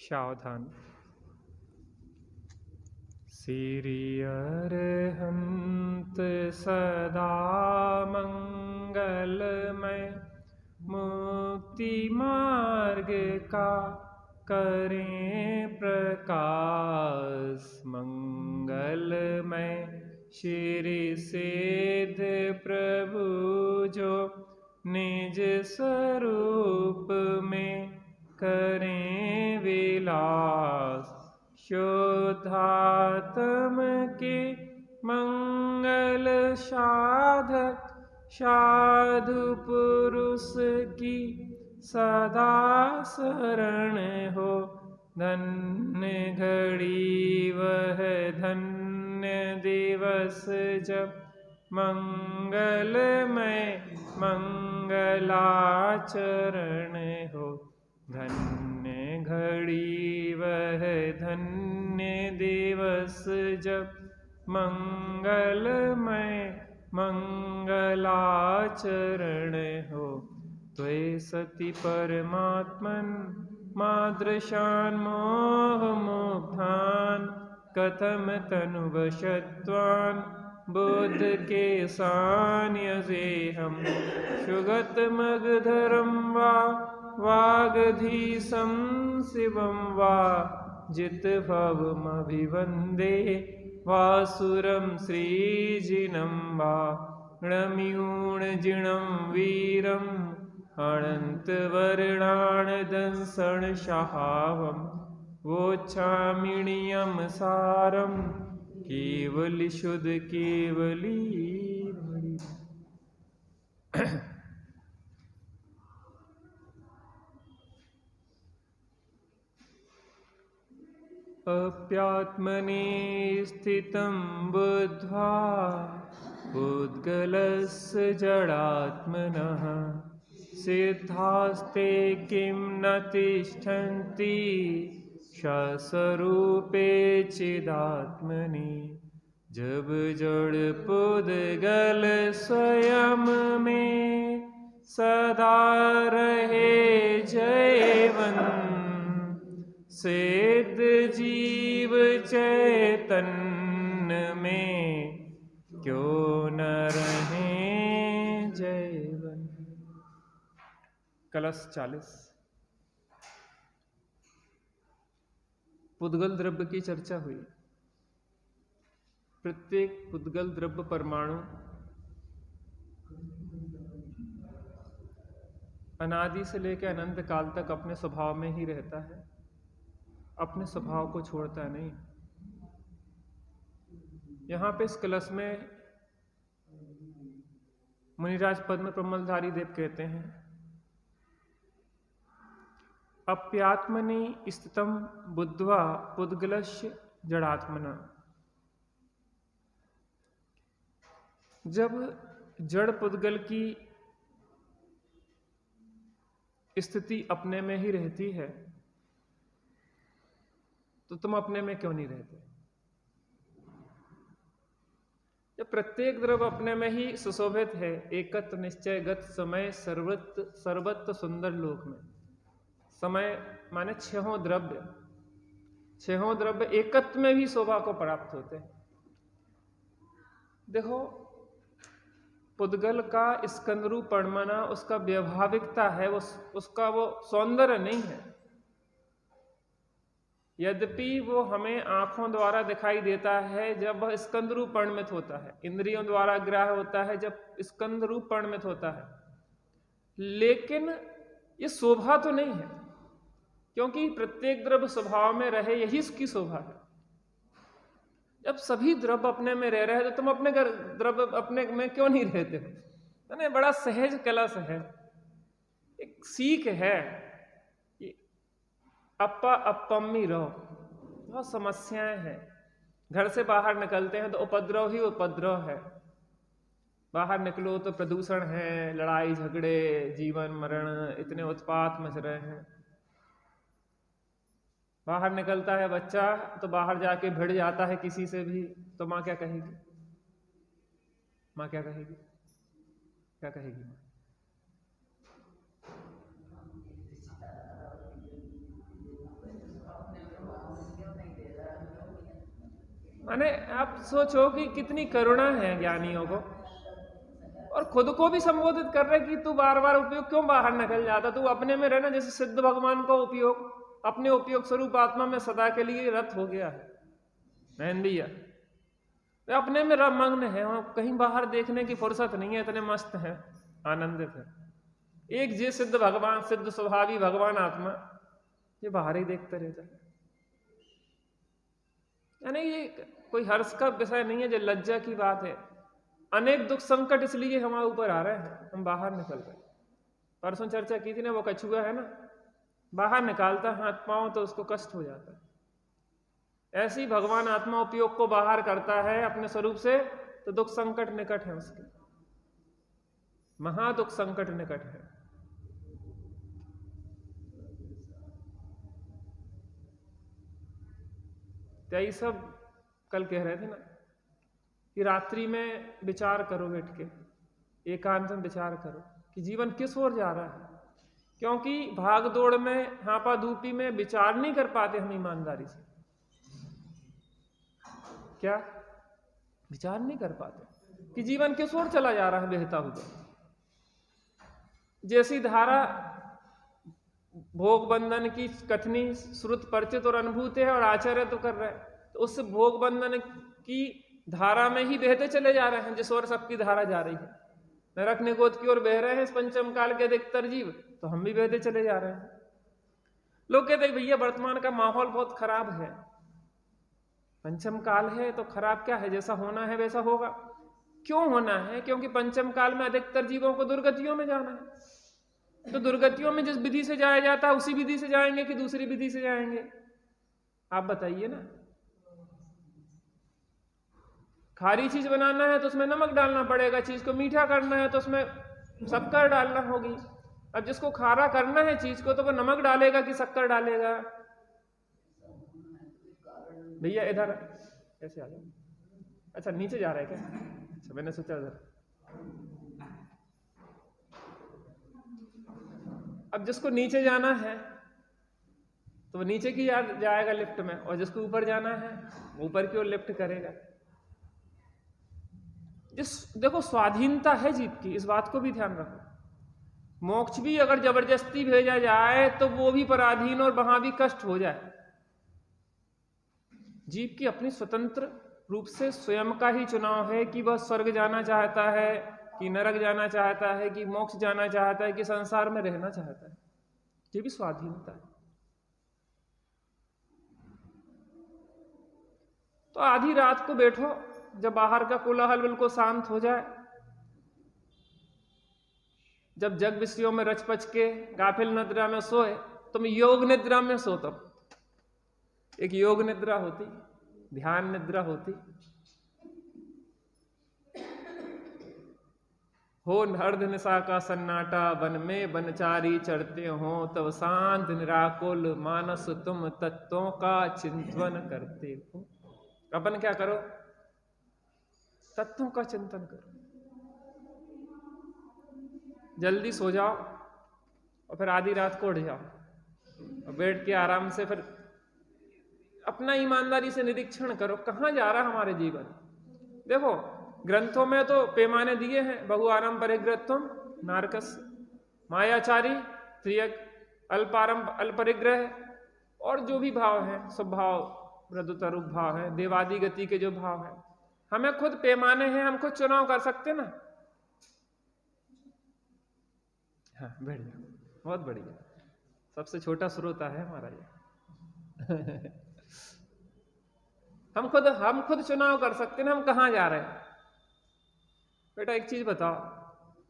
सावधान। श्री अरहंत सदा मंगलमय, मुक्ति मार्ग का करें प्रकाश मंगलमय। श्री सिद्ध प्रभु जो निज स्वरूप में करें विलास, शुद्धात्म के मंगल साधक साधु पुरुष की सदा शरण हो। धन्य घड़ी वह धन्य दिवस जब मंगलमय मंगलाचरण हो। धन्य घड़ी वह धन्य दिवस जब मंगलमय मंगलाचरण हो। त्वयि सति परमात्मन मादृशान् मोह मुग्धान्, कथम तनुवशत्वान् बुद्ध के सान्यसेहम्। सुगत मगधरं वा वागधीशं शिवं वा, जितभवमभिवन्दे वासुरं श्रीजिनं वा। णम्यूणजिणं वीरं अनन्तवर्णान् दंसनशहावं, वोच्छामिणीयं सारं केवली शुद्ध केवली। अप्यात्मने स्थितं बुद्ध्वा पुद्गलस्य जडात्मनः, सिद्धास्ते किं न तिष्ठन्ति स्वस्वरूपे चिदात्मनि। जब जड़ पुद्गल स्वयं में सदा रहे जयवन, सिद्ध जीव चैतन्य में क्यों न रहे जयवन। कलश 40। पुद्गल द्रव्य की चर्चा हुई। प्रत्येक पुद्गल द्रव्य परमाणु अनादि से लेकर अनंत काल तक अपने स्वभाव में ही रहता है, अपने स्वभाव को छोड़ता नहीं। यहां पे इस कलश में मुनिराज पद्म प्रमलधारी देव कहते हैं, अप्यात्मनि स्थितं बुद्ध्वा पुद्गलस्य जड़ात्मना। जब जड़ पुद्गल की स्थिति अपने में ही रहती है तो तुम अपने में क्यों नहीं रहते। जब प्रत्येक द्रव्य अपने में ही सुशोभित है, एकत्व निश्चयगत समय सर्वत्र सुंदर लोक में। समय माने छहों द्रव्य एकत्व में भी शोभा को प्राप्त होते हैं। देखो, पुद्गल का स्कंदरूपणमना उसका व्यवहारिकता है, उसका वो सौंदर्य नहीं है। यद्यपि वो हमें आंखों द्वारा दिखाई देता है जब वह स्कंद रूप परिणमित होता है, इंद्रियों द्वारा ग्राह्य होता है जब स्कंद रूप परिणमित होता है, लेकिन ये शोभा तो नहीं है, क्योंकि प्रत्येक द्रव्य स्वभाव में रहे यही इसकी शोभा है। जब सभी द्रव्य अपने में रह रहे हैं तो तुम अपने द्रव्य अपने में क्यों नहीं रहते हो। है ना, बड़ा सहज कलश है, एक सीख है। अप्पा अप्पम्मी रहो, बहुत समस्याएं हैं। घर से बाहर निकलते हैं तो उपद्रव ही उपद्रव है। बाहर निकलो तो प्रदूषण है, लड़ाई झगड़े, जीवन मरण, इतने उत्पात मच रहे हैं। बाहर निकलता है बच्चा तो बाहर जाके भिड़ जाता है किसी से भी, तो माँ क्या कहेगी, माँ क्या कहेगी, क्या कहेगी माँ? माने आप सोचो कि कितनी करुणा है ज्ञानियों को, और खुद को भी संबोधित कर रहे कि तू बार बार उपयोग क्यों बाहर निकल जाता, तू अपने में रहना। जैसे सिद्ध भगवान का उपयोग अपने उपयोग स्वरूप आत्मा में सदा के लिए रत हो गया है। बहन भैया वे अपने में मग्न है, वहां कहीं बाहर देखने की फुर्सत नहीं है, इतने मस्त है, आनंदित है। एक जे सिद्ध भगवान, सिद्ध स्वभावी भगवान आत्मा, ये बाहर ही देखते रहता है। यानी ये कोई हर्ष का विषय नहीं है, जो लज्जा की बात है। अनेक दुख संकट इसलिए हमारे ऊपर आ रहे हैं, हम बाहर निकल रहे। परसों चर्चा की थी ना, वो कछुआ है ना, बाहर निकालता हाथ पांव तो उसको कष्ट हो जाता है। ऐसे ही भगवान आत्मा उपयोग को बाहर करता है अपने स्वरूप से, तो दुख संकट निकट है उसके, महा दुख संकट निकट है। तो यही सब कल कह रहे थे ना कि रात्रि में विचार करो, बैठ के एकांत में विचार करो कि जीवन किस ओर जा रहा है। क्योंकि भाग दौड़ में, हाँपा धूपी में विचार नहीं कर पाते हम ईमानदारी से। क्या विचार नहीं कर पाते कि जीवन किस ओर चला जा रहा है बहता हुआ। जैसी धारा भोग बंधन की कथनी श्रुत परिचित और अनुभूत है, और आचार्य तो कर रहे हैं, तो उस भोग बंधन की धारा में ही बहते चले जा रहे हैं जिस ओर सबकी धारा जा रही है। नरक निगोद की ओर बह रहे हैं इस पंचम काल के अधिकतर जीव, तो हम भी बहते चले जा रहे हैं। लोग कहते हैं भैया वर्तमान का माहौल बहुत खराब है, पंचम काल है तो खराब क्या है, जैसा होना है वैसा होगा। क्यों होना है? क्योंकि पंचम काल में अधिकतर जीवों को दुर्गतियों में जाना है। तो दुर्गतियों में जिस विधि से जाया जाता है उसी विधि से जाएंगे कि दूसरी विधि से जाएंगे? आप बताइए ना। खारी चीज बनाना है तो उसमें नमक डालना पड़ेगा, चीज को मीठा करना है तो उसमें शक्कर डालना होगी। अब जिसको खारा करना है चीज को, तो वो नमक डालेगा कि शक्कर डालेगा? भैया इधर कैसे आ जाए? अच्छा नीचे जा रहा है क्या? अच्छा मैंने सोचा इधर। अब जिसको नीचे जाना है तो वो नीचे की जाएगा लिफ्ट में, और जिसको ऊपर जाना है ऊपर की ओर लिफ्ट करेगा। देखो स्वाधीनता है जीव की, इस बात को भी ध्यान रखो। मोक्ष भी अगर जबरदस्ती भेजा जाए तो वो भी पराधीन और वहां भी कष्ट हो जाए। जीव की अपनी स्वतंत्र रूप से स्वयं का ही चुनाव है कि वह स्वर्ग जाना चाहता है कि नरक जाना चाहता है कि मोक्ष जाना चाहता है कि संसार में रहना चाहता है। ये भी स्वाधीनता है। तो आधी रात को बैठो, जब बाहर का कोलाहल बिल्कुल शांत हो जाए, जब जग विषयों में रचपच के गाफिल निद्रा में सोए, तुम योग निद्रा में सो। तब एक योग निद्रा होती, ध्यान निद्रा होती। हो अर्ध निशा का सन्नाटा, वन में बनचारी चढ़ते हो, तब शांत निराकुल मानस तुम तत्वों का चिंतन करते हो। अपन क्या करो? तत्वों का चिंतन करो। जल्दी सो जाओ और फिर आधी रात को उठ जाओ और बैठ के आराम से फिर अपना ईमानदारी से निरीक्षण करो कहां जा रहा हमारे जीवन। देखो ग्रंथों में तो पैमाने दिए हैं, बहुआरम परिग्रहत्वम नारकस, मायाचारी, त्रियक, अल्परिग्रह, और जो भी भाव है स्वभाव, मृदुतरूप भाव है, देवादि गति के जो भाव है, हमें खुद पैमाने हैं, हम खुद चुनाव कर सकते ना। हाँ बढ़िया, बहुत बढ़िया। सबसे छोटा श्रोता है हमारा ये। हम खुद चुनाव कर सकते ना हम कहां जा रहे हैं। बेटा एक चीज बताओ,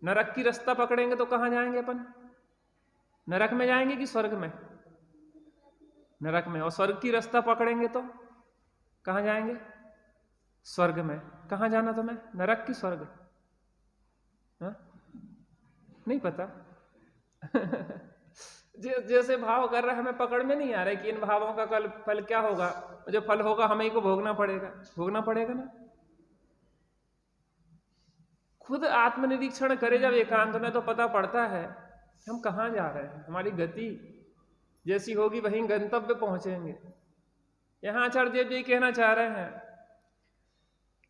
नरक की रास्ता पकड़ेंगे तो कहां जाएंगे अपन? नरक में जाएंगे कि स्वर्ग में? नरक में। और स्वर्ग की रास्ता पकड़ेंगे तो कहां जाएंगे? स्वर्ग में। कहां जाना तुम्हें, नरक की स्वर्ग? हा? नहीं पता। जैसे भाव कर रहे हैं हमें पकड़ में नहीं आ रहा है कि इन भावों का कल फल क्या होगा, जो फल होगा हमें ही को भोगना पड़ेगा ना। खुद आत्मनिरीक्षण करे जब एकांत में, तो पता पड़ता है हम कहां जा रहे हैं। हमारी गति जैसी होगी वहीं गंतव्य पहुंचेंगे। यहां आचार्य देव जी कहना चाह रहे हैं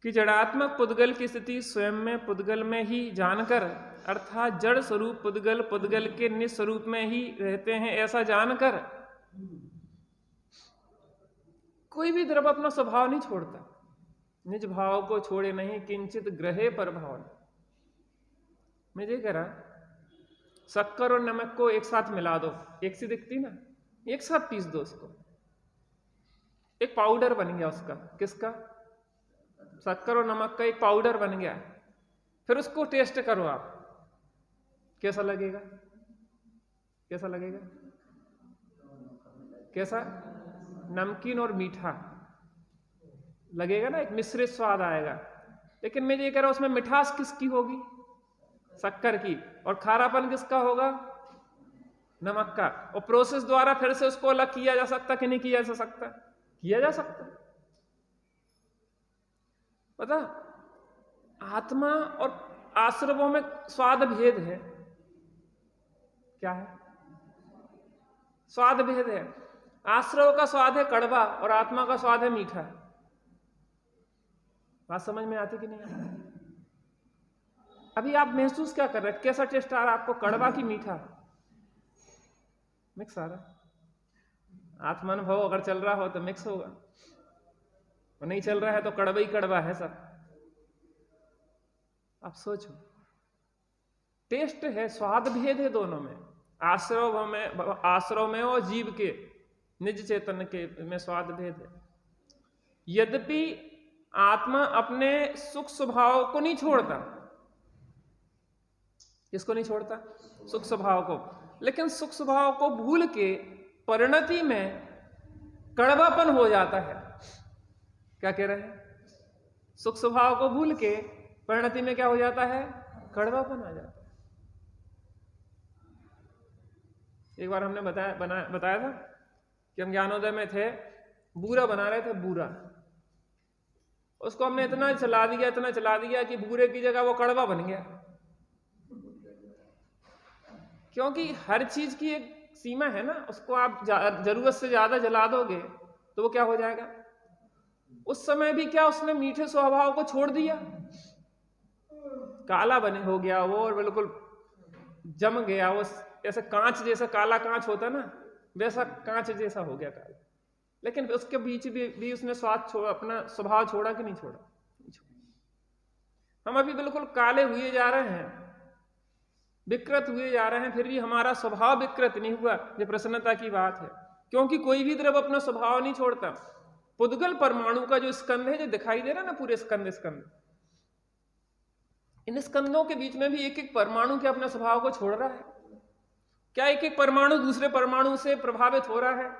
कि जड़ात्मक पुद्गल की स्थिति स्वयं में पुद्गल में ही जानकर, अर्थात जड़ स्वरूप पुद्गल पुद्गल के निस्वरूप में ही रहते हैं ऐसा जानकर कोई भी द्रव्य अपना स्वभाव नहीं छोड़ता। निज भाव को छोड़े नहीं किंचित ग्रहे पर भाव। मैं ये कह रहा, शक्कर और नमक को एक साथ मिला दो, एक सी दिखती ना, एक साथ पीस दो उसको, एक पाउडर बन गया उसका। किसका? शक्कर और नमक का एक पाउडर बन गया। फिर उसको टेस्ट करो आप, कैसा लगेगा? कैसा लगेगा? कैसा? नमकीन और मीठा लगेगा ना, एक मिश्रित स्वाद आएगा। लेकिन मैं ये कह रहा हूं उसमें मिठास किसकी होगी? शक्कर की। और खारापन किसका होगा? नमक का। और प्रोसेस द्वारा फिर से उसको अलग किया जा सकता कि नहीं किया जा सकता? किया जा सकता। पता, आत्मा और आश्रवों में स्वाद भेद है। क्या है? स्वाद भेद है। आश्रव का स्वाद है कड़वा और आत्मा का स्वाद है मीठा। बात समझ में आती कि नहीं आती? अभी आप महसूस क्या कर रहे हैं? कैसा टेस्ट आ रहा है आपको, कड़वा की मीठा? मिक्स आ रहा। आत्मानुभव अगर चल रहा हो तो मिक्स होगा, और नहीं चल रहा है तो कड़वा ही कड़वा है सब। आप सोचो, टेस्ट है, स्वाद भेद है दोनों में। आश्रव में और जीव के निज चेतन के में स्वाद भेद है। यद्यपि आत्मा अपने सुख स्वभाव को नहीं छोड़ता। किसको नहीं छोड़ता? सुख स्वभाव को। लेकिन सुख स्वभाव को भूल के परिणति में कड़वापन हो जाता है। क्या कह रहे हैं? सुख स्वभाव को भूल के परिणति में क्या हो जाता है? कड़वापन आ जाता है। एक बार हमने बताया था कि हम ज्ञानोदय में थे, बूरा बना रहे थे, बूरा। उसको हमने इतना चला दिया कि बूरे की जगह वो कड़वा बन गया। क्योंकि हर चीज की एक सीमा है ना, उसको आप जरूरत से ज्यादा जला दोगे तो वो क्या हो जाएगा? उस समय भी क्या उसने मीठे स्वभाव को छोड़ दिया, काला बने हो गया वो, और बिल्कुल जम गया वो। ऐसे कांच जैसा काला कांच होता ना, वैसा कांच जैसा हो गया काला। लेकिन उसके बीच भी उसने अपना स्वभाव छोड़ा कि नहीं छोड़ा? हम अभी बिल्कुल काले हुए जा रहे हैं, विकृत हुए जा रहे हैं, फिर भी हमारा स्वभाव विकृत नहीं हुआ। ये प्रसन्नता की बात है, क्योंकि कोई भी द्रव्य अपना स्वभाव नहीं छोड़ता। पुद्गल परमाणु का जो स्कंध है, जो दिखाई दे रहा है ना, पूरे स्कंद, इन स्कंदों के बीच में भी एक एक परमाणु क्या अपने स्वभाव को छोड़ रहा है? क्या एक एक परमाणु दूसरे परमाणु से प्रभावित हो रहा है?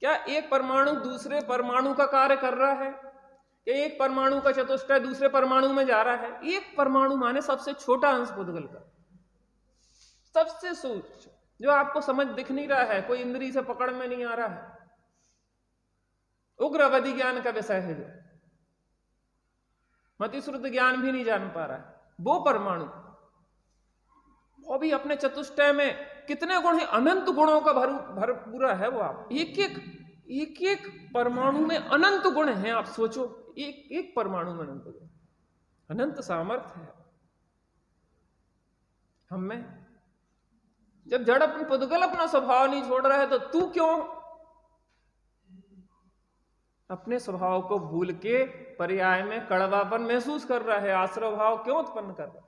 क्या एक परमाणु दूसरे परमाणु का कार्य कर रहा है? क्या एक परमाणु का चतुष्टय दूसरे परमाणु में जा रहा है? एक परमाणु माने सबसे छोटा अंश पुद्गल का, सबसे सूक्ष्म, जो आपको समझ दिख नहीं रहा है, कोई इंद्री से पकड़ में नहीं आ रहा है, उग्र अवधि ज्ञान का विषय है, जो मतिश्रुत ज्ञान भी नहीं जान पा रहा है, वो परमाणु। और भी अपने चतुष्टय में कितने गुण है? अनंत गुणों का भरपूरा है वो। आप एक एक परमाणु में अनंत गुण हैं। आप सोचो, एक एक परमाणु में अनंत गुण, अनंत सामर्थ्य है हम में। जब जड़ अपन पुद्गल अपना स्वभाव नहीं छोड़ रहा है, तो तू क्यों अपने स्वभाव को भूल के पर्याय में कड़वापन महसूस कर रहा है? आश्रव भाव क्यों उत्पन्न कर रहा है?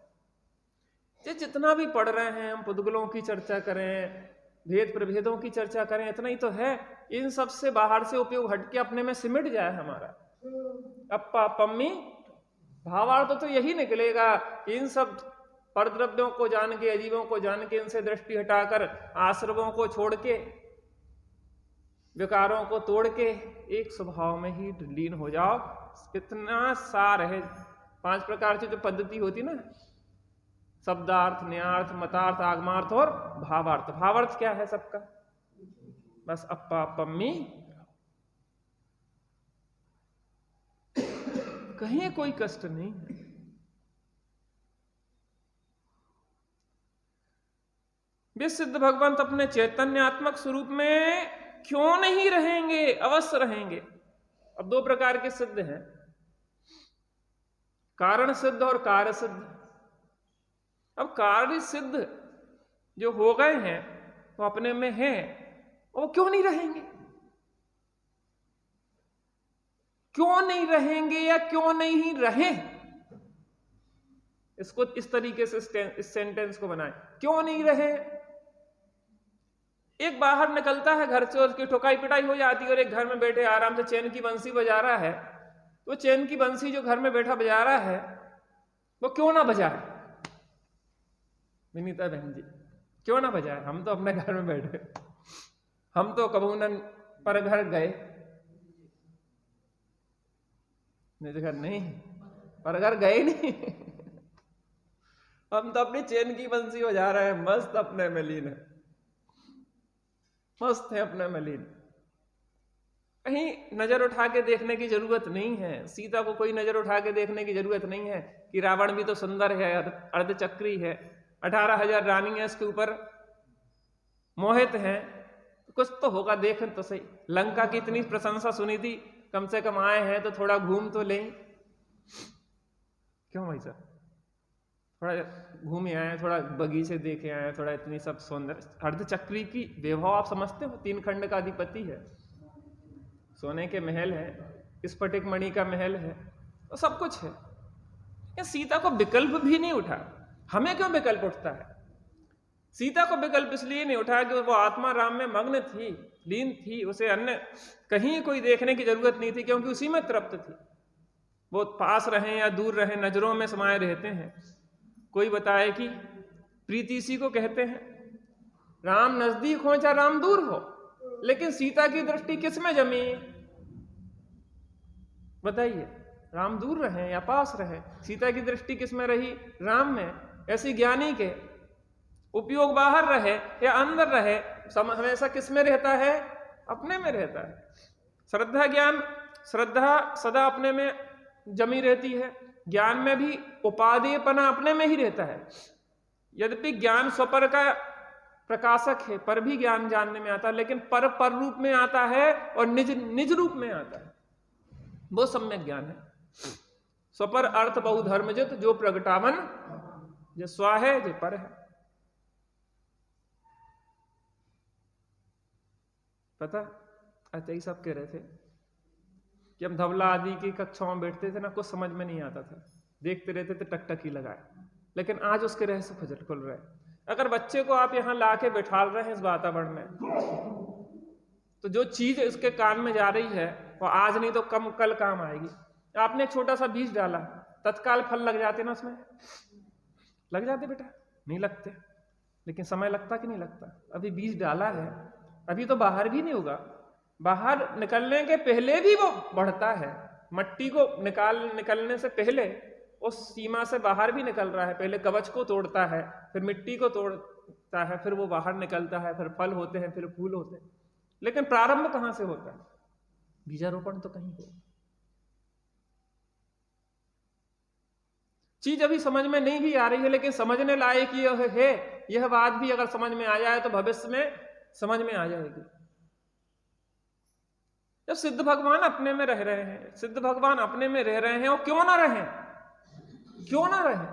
जितना भी पढ़ रहे हैं हम, पुद्गलों की चर्चा करें, भेद प्रभेदों की चर्चा करें, इतना ही तो है। इन सब से बाहर से उपयोग हटके अपने में सिमट जाए हमारा अप्पा पम्मी भावार्थ तो यही निकलेगा। इन सब परद्रव्यों को जान के, अजीवों को जान के, इनसे दृष्टि हटाकर, आश्रवों को छोड़ के, विकारों को तोड़ के एक स्वभाव में ही लीन हो जाओ। इतना सार है। 5 प्रकार की जो पद्धति होती ना, शब्दार्थ, न्यार्थ, मतार्थ, आगमार्थ और भावार्थ। भावार्थ क्या है सबका? बस अप्पा पम्मी, कहीं कोई कष्ट नहीं है। विसिद्ध भगवंत अपने चैतन्यात्मक स्वरूप में क्यों नहीं रहेंगे? अवश्य रहेंगे। अब 2 प्रकार के सिद्ध हैं। कारण सिद्ध और कार्य सिद्ध। अब कार्य सिद्ध जो हो गए हैं वो अपने में हैं, वो क्यों नहीं रहेंगे? क्यों नहीं रहेंगे या क्यों नहीं रहे? इसको इस तरीके से इस सेंटेंस को बनाएं, क्यों नहीं रहे? एक बाहर निकलता है घर से, उसकी ठुकाई पिटाई हो जाती है, और एक घर में बैठे आराम से चैन की बंसी बजा रहा है। तो चैन की बंसी जो घर में बैठा बजा रहा है वो क्यों ना बजाए? विनीता बहन जी, क्यों ना बजाए? हम तो अपने घर में बैठे, हम तो कबू न पर घर गए, नहीं पर घर गए नहीं हम तो अपनी चैन की बंसी बजा रहे हैं, मस्त अपने में लीन है, मस्त है अपने में लीन। कहीं नजर उठा के देखने की जरूरत नहीं है। सीता को कोई नजर उठा के देखने की जरूरत नहीं है कि रावण भी तो सुंदर है, अर्धचक्री है, 18,000 रानी है इसके ऊपर, मोहित हैं, कुछ तो होगा, देखें तो सही। लंका की इतनी प्रशंसा सुनी थी, कम से कम आए हैं तो थोड़ा घूम तो लें। क्यों भाई साहब, थोड़ा घूमे आए, थोड़ा बगीचे देखे आए, थोड़ा इतनी सब सौंदर्य। अर्धचक्री की वैभव आप समझते हो? 3 खंड का अधिपति है, सोने के महल है, स्फटिक मणि का महल है, तो सब कुछ है। या सीता को विकल्प भी नहीं उठा। हमें क्यों विकल्प उठता है? सीता को विकल्प इसलिए नहीं उठा कि वो आत्मा राम में मग्न थी, लीन थी, उसे अन्य कहीं कोई देखने की जरूरत नहीं थी, क्योंकि उसी में तृप्त थी। वो पास रहे या दूर रहे, नजरों में समाये रहते हैं। कोई बताए कि प्रीति इसी को कहते हैं, राम नजदीक हो चाहे राम दूर हो, लेकिन सीता की दृष्टि किस में जमी? बताइए, राम दूर रहे या पास रहे, सीता की दृष्टि किस में रही? राम में। ऐसी ज्ञानी के उपयोग बाहर रहे या अंदर रहे, हमेशा किस में रहता है? अपने में रहता है। श्रद्धा ज्ञान, श्रद्धा सदा अपने में जमी रहती है, ज्ञान में भी उपादेयपना अपने में ही रहता है। यद्यपि ज्ञान स्वपर का प्रकाशक है, पर भी ज्ञान जानने में आता है, लेकिन पर रूप में आता है और निज रूप में आता है, वो सम्यक ज्ञान है। स्वपर अर्थ बहुधर्मजित, जो प्रगटावन जो स्वा है जो पर है। पता अतई सब कह रहे थे कि हम धवला आदि की कक्षाओं में बैठते थे ना, कुछ समझ में नहीं आता था, देखते रहते थे टकटकी लगाए, लेकिन आज उसके रहस्य फजल खुल रहे। अगर बच्चे को आप यहां लाके बैठा रहे हैं इस वातावरण में, तो जो चीज इसके कान में जा रही है वो आज नहीं तो कल काम आएगी। आपने एक छोटा सा बीज डाला, तत्काल फल लग जाते ना उसमें? लग जाते बेटा? नहीं लगते। लेकिन समय लगता कि नहीं लगता? अभी बीज डाला है, अभी तो बाहर भी नहीं होगा, बाहर निकलने के पहले भी वो बढ़ता है। मट्टी को निकलने से पहले उस सीमा से बाहर भी निकल रहा है। पहले कवच को तोड़ता है, फिर मिट्टी को तोड़ता है, फिर वो बाहर निकलता है, फिर फल होते हैं, फिर फूल होते हैं। लेकिन प्रारंभ कहां से होता है? बीजारोपण तो कहीं हो। चीज अभी समझ में नहीं भी आ रही है, लेकिन समझने लायक यह है। यह बात भी अगर समझ में आ जाए तो भविष्य में समझ में आ जाएगी। जब सिद्ध भगवान अपने में रह रहे हैं, सिद्ध भगवान अपने में रह रहे हैं, और क्यों ना रहे? क्यों ना रहे?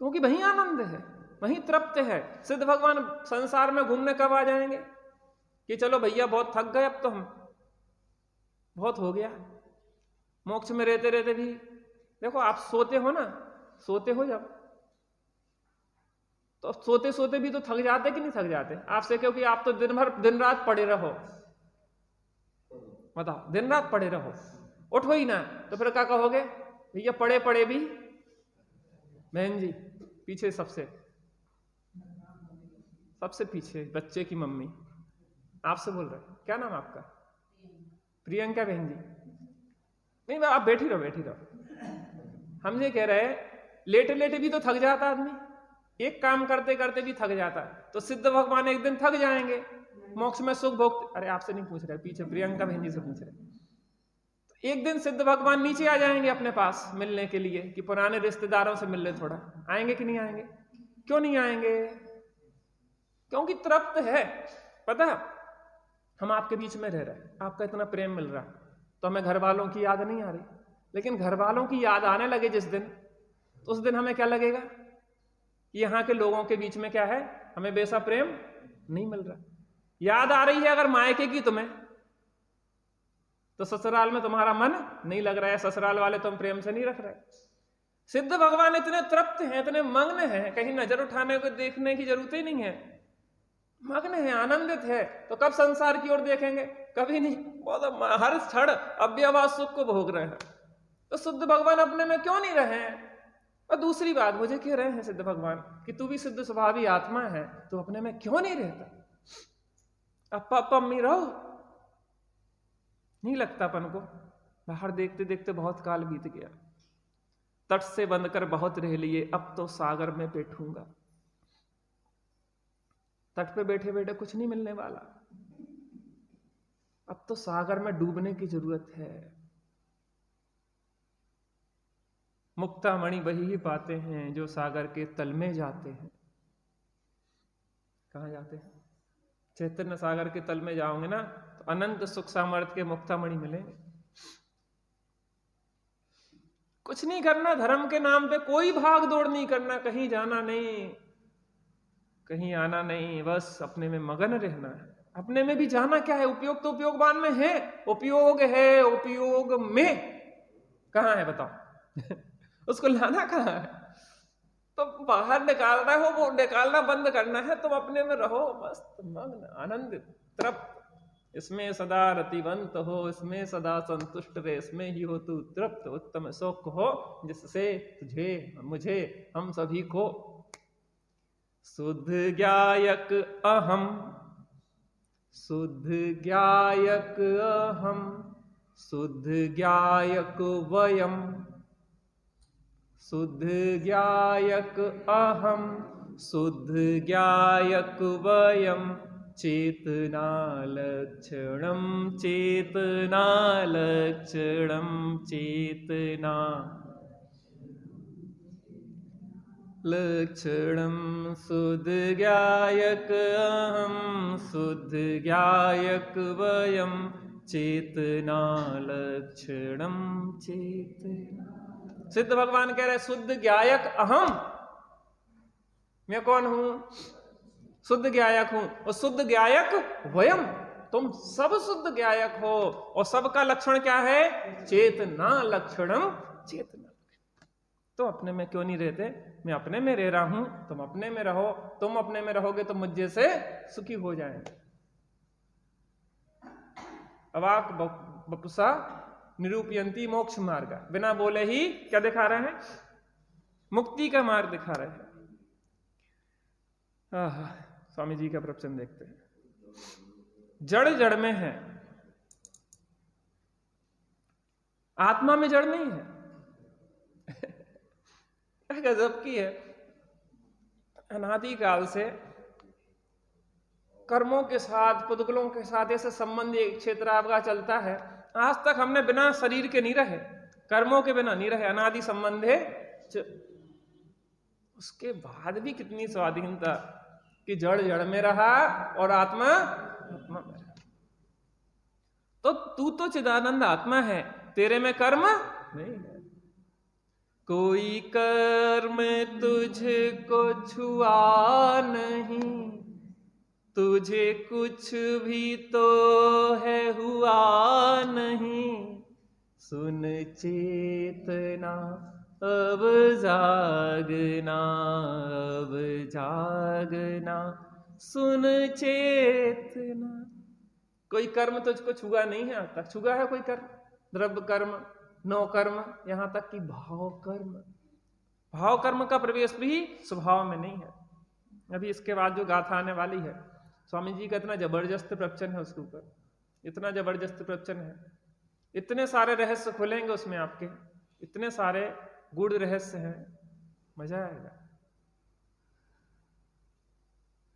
क्योंकि वही आनंद है, वही तृप्त है। सिद्ध भगवान संसार में घूमने कब आ जाएंगे कि चलो भैया बहुत थक गए, अब तो हम बहुत हो गया। मोक्ष में रहते रहते भी देखो, आप सोते हो ना, सोते हो जब, तो सोते सोते भी तो थक जाते कि नहीं थक जाते? आपसे क्योंकि आप तो दिन रात पड़े रहो, बताओ, दिन रात पड़े रहो, उठो ही ना, तो फिर क्या कहोगे? भैया पड़े पड़े भी। बहन जी पीछे, सबसे पीछे बच्चे की मम्मी आपसे बोल रहे, क्या नाम आपका? प्रियंका बहन जी। नहीं, आप बैठी रहो। हम ये कह रहे, लेटे लेटे भी तो थक जाता आदमी, एक काम करते करते भी थक जाता। तो सिद्ध भगवान एक दिन थक जाएंगे, मोक्ष में सुख भोगते। अरे आपसे नहीं पूछ रहे, पीछे प्रियंका बहन जी से पूछ रहे। तो एक दिन सिद्ध भगवान नीचे आ जाएंगे अपने पास मिलने के लिए, कि पुराने रिश्तेदारों से मिल ले थोड़ा। आएंगे कि नहीं आएंगे? क्यों नहीं आएंगे? क्योंकि तृप्त है। पता, हम आपके बीच में रह रहे हैं, आपका इतना प्रेम मिल रहा, तो हमें घर वालों की याद नहीं आ रही? लेकिन घर वालों की याद आने लगे जिस दिन, तो उस दिन हमें क्या लगेगा कि यहाँ के लोगों के बीच में क्या है, हमें वैसा प्रेम नहीं मिल रहा। याद आ रही है अगर मायके की तुम्हें, तो ससुराल में तुम्हारा मन नहीं लग रहा है, ससुराल वाले तुम प्रेम से नहीं रख रहे। सिद्ध भगवान इतने तृप्त हैं, इतने मग्न हैं, कहीं नजर उठाने को देखने की जरूरत ही नहीं है, मग्न है, आनंदित है। तो कब संसार की ओर देखेंगे? कभी नहीं। बहुत हर क्षण अव्यवहार सुख को भोग रहे हैं। तो शुद्ध भगवान अपने में क्यों नहीं रहे हैं? और दूसरी बात, मुझे कह रहे हैं सिद्ध भगवान कि तू भी सिद्ध स्वभावी आत्मा है, तो अपने में क्यों नहीं रहता? अप्पा अम्मी रहो, नहीं लगता अपन को। बाहर देखते देखते बहुत काल बीत गया, तट से बंद कर बहुत रह लिए, अब तो सागर में बैठूंगा। तट पे बैठे बैठे कुछ नहीं मिलने वाला, अब तो सागर में डूबने की जरूरत है। मुक्ता मणि वही ही पाते हैं जो सागर के तल में जाते हैं। कहां जाते हैं? चैतन्य सागर के तल में जाओगे ना, तो अनंत सुख सामर्थ्य के मुक्ता मणि मिलेंगे। कुछ नहीं करना, धर्म के नाम पे कोई भाग दौड़ नहीं करना, कहीं जाना नहीं, कहीं आना नहीं, बस अपने में मगन रहना है। अपने में भी जाना क्या है? उपयोग तो उपयोगवान में है, उपयोग है उपयोग में कहां है बताओ? उसको लाना कहां है? तो बाहर निकाल रहे हो, वो निकालना बंद करना है, तुम अपने में रहो मस्त मग्न आनंदित तृप्त, इसमें सदा रतिवंत हो, इसमें सदा संतुष्ट रहे, इसमें ही हो तू तृप्त। उत्तम सुख हो जिससे तुझे मुझे हम सभी को शुद्ध ज्ञायक अहम, शुद्ध ज्ञायक अहम, शुद्ध ज्ञायक वयम, शुद्ध ज्ञायक अहम, शुद्ध ज्ञायक वयम, चेतना लक्षणम, चेतना लक्षणम, चेतना लक्षणम, शुद्ध ज्ञायक अहम, शुद्ध ज्ञायक वयम, चेतना लक्षणम, चेतना। सिद्ध भगवान कह रहे शुद्ध ज्ञायक अहम, मैं कौन हूं? शुद्ध ज्ञायक हूं। और शुद्ध ज्ञायक वयम, तुम सब शुद्ध ज्ञायक हो। और सबका लक्षण क्या है? चेतना लक्षणम, चेतना। तुम अपने में क्यों नहीं रहते? मैं अपने में रह रहा हूं, तुम अपने में रहो। तुम अपने में रहोगे तो मुझ जैसे सुखी हो जाएंगे। अवाक बपुसा निरूपयंती मोक्ष मार्ग, बिना बोले ही क्या दिखा रहे हैं? मुक्ति का मार्ग दिखा रहे हैं। स्वामी जी का प्रवचन देखते हैं। जड़ जड़ में है, आत्मा में जड़ नहीं है। गजब की है। अनादिकाल से कर्मों के साथ, पुद्गलों के साथ ऐसे संबंध एक क्षेत्र आपका चलता है। आज तक हमने बिना शरीर के नहीं रहे, कर्मों के बिना नहीं रहे, अनादि संबंध है। उसके बाद भी कितनी स्वाधीनता कि जड़ जड़ में रहा और आत्मा आत्मा में रहा। तो तू तो चिदानंद आत्मा है, तेरे में कर्म नहीं है। कोई कर्म तुझको छुआ नहीं, तुझे कुछ भी तो है हुआ नहीं। सुन चेतना अब जागना, अब जागना, सुन चेतना। कोई कर्म तुझको छुआ नहीं है, आज तक छुआ है कोई कर्म? द्रव्य कर्म, नो कर्म, यहां तक कि भाव कर्म। भाव कर्म का प्रवेश भी स्वभाव में नहीं है। अभी इसके बाद जो गाथा आने वाली है, स्वामी जी का इतना जबरदस्त प्रवचन है उसके ऊपर, इतना जबरदस्त प्रवचन है, इतने सारे रहस्य खुलेंगे उसमें आपके, इतने सारे गूढ़ रहस्य हैं, मजा आएगा।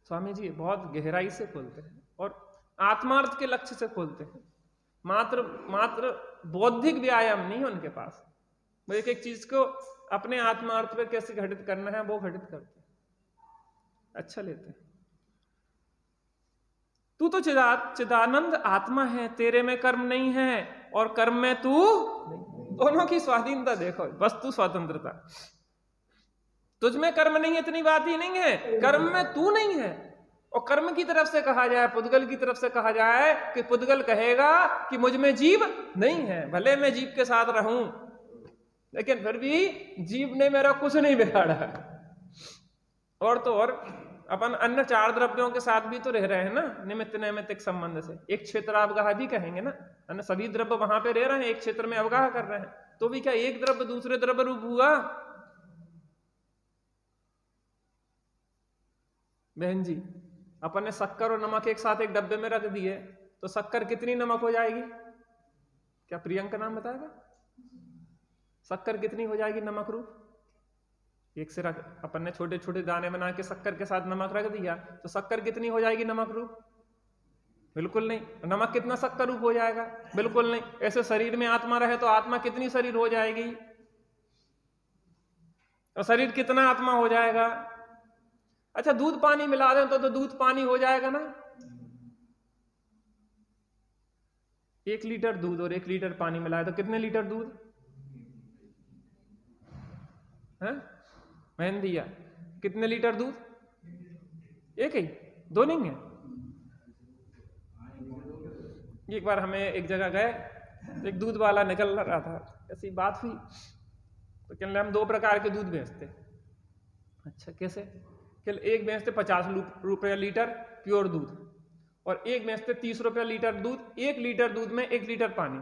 स्वामी जी बहुत गहराई से खोलते हैं और आत्मार्थ के लक्ष्य से खोलते हैं। मात्र बौद्धिक व्यायाम नहीं है उनके पास। वो एक एक चीज को अपने आत्मार्थ पे कैसे घटित करना है वो घटित करते हैं, अच्छा लेते हैं। तू तो चिदानंद आत्मा है, तेरे में कर्म नहीं है और कर्म में तू नहीं। दोनों की स्वाधीनता देखो, वस्तु स्वतंत्रता। तुझ में कर्म नहीं है इतनी बात ही नहीं है, कर्म में तू नहीं है। और कर्म की तरफ से कहा जाए, पुद्गल की तरफ से कहा जाए कि पुद्गल कहेगा कि मुझ में जीव नहीं है, भले मैं जीव के साथ रहूं लेकिन फिर भी जीव ने मेरा कुछ नहीं बिगाड़ा है। और तो और अपन अन्य 4 द्रव्यों के साथ भी तो रह रहे हैं ना, निमित्त नैमित्तिक संबंध से। एक क्षेत्र अवगाह भी कहेंगे ना, अन्य सभी द्रव्य वहां पे रह रहे हैं, एक क्षेत्र में अवगाह कर रहे हैं, तो भी क्या एक द्रव्य दूसरे द्रव्य रूप हुआ? बहन जी, अपन ने शक्कर और नमक एक साथ एक डब्बे में रख दिए तो शक्कर कितनी नमक हो जाएगी? क्या प्रियंका नाम बताएगा? शक्कर कितनी हो जाएगी नमक रूप? एक से रख, अपन ने छोटे छोटे दाने बना के शक्कर के साथ नमक रख दिया तो शक्कर कितनी हो जाएगी नमक रूप? बिल्कुल नहीं। नमक कितना शक्कर रूप हो जाएगा? बिल्कुल नहीं। ऐसे शरीर में आत्मा रहे तो आत्मा कितनी शरीर हो जाएगी? और शरीर कितना आत्मा हो जाएगा? अच्छा, दूध पानी मिला दें तो दूध पानी हो जाएगा ना? 1 लीटर दूध और 1 लीटर पानी मिलाए तो कितने लीटर दूध है? मैंने दिया कितने लीटर दूध? एक ही, 2 नहीं है। एक बार हमें एक जगह गए, एक दूध वाला निकल रहा था, ऐसी बात हुई तो कहने हम 2 प्रकार के दूध बेचते। अच्छा कैसे? एक बेचते 50 रुपये लीटर प्योर दूध और एक बेचते 30 रुपये लीटर दूध। 1 लीटर दूध में 1 लीटर पानी।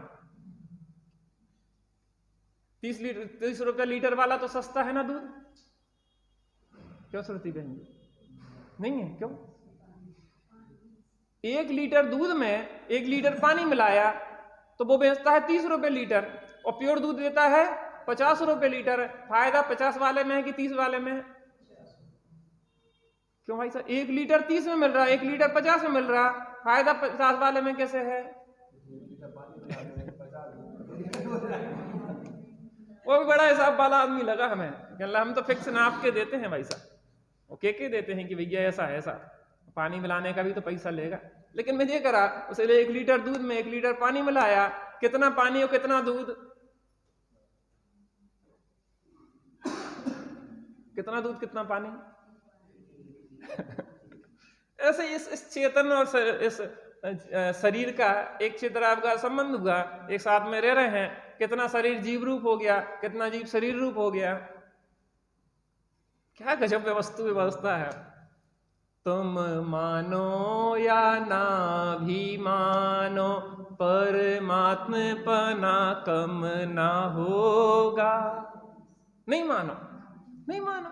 30 रुपये लीटर वाला तो सस्ता है ना दूध? क्यों श्रुति बहन जी? नहीं है, क्यों? 1 लीटर दूध में 1 लीटर पानी मिलाया तो वो बेचता है 30 रुपये लीटर और प्योर दूध देता है 50 रुपये लीटर। फायदा 50 वाले में है कि 30 वाले में है? क्यों भाई साहब? 1 लीटर 30 में मिल रहा है, 1 लीटर 50 में मिल रहा, फायदा 50 वाले में कैसे है? वो भी बड़ा हिसाब वाला आदमी लगा हमें, कहला हम तो फिक्स नाप के देते हैं भाई साहब, वो के देते हैं कि भैया ऐसा है, ऐसा पानी मिलाने का भी तो पैसा लेगा। लेकिन मैं ये करा, उसे 1 लीटर दूध में 1 लीटर पानी मिलाया, कितना पानी और कितना दूध? कितना दूध कितना पानी? ऐसे इस चेतन और इस शरीर का एक क्षेत्र आपका संबंध हुआ, एक साथ में रह रहे हैं, कितना शरीर जीव रूप हो गया, कितना जीव शरीर रूप हो गया। क्या गजब व्यवस्था है। तुम मानो या ना भी मानो, परमात्मपना कम ना होगा। नहीं मानो, नहीं मानो,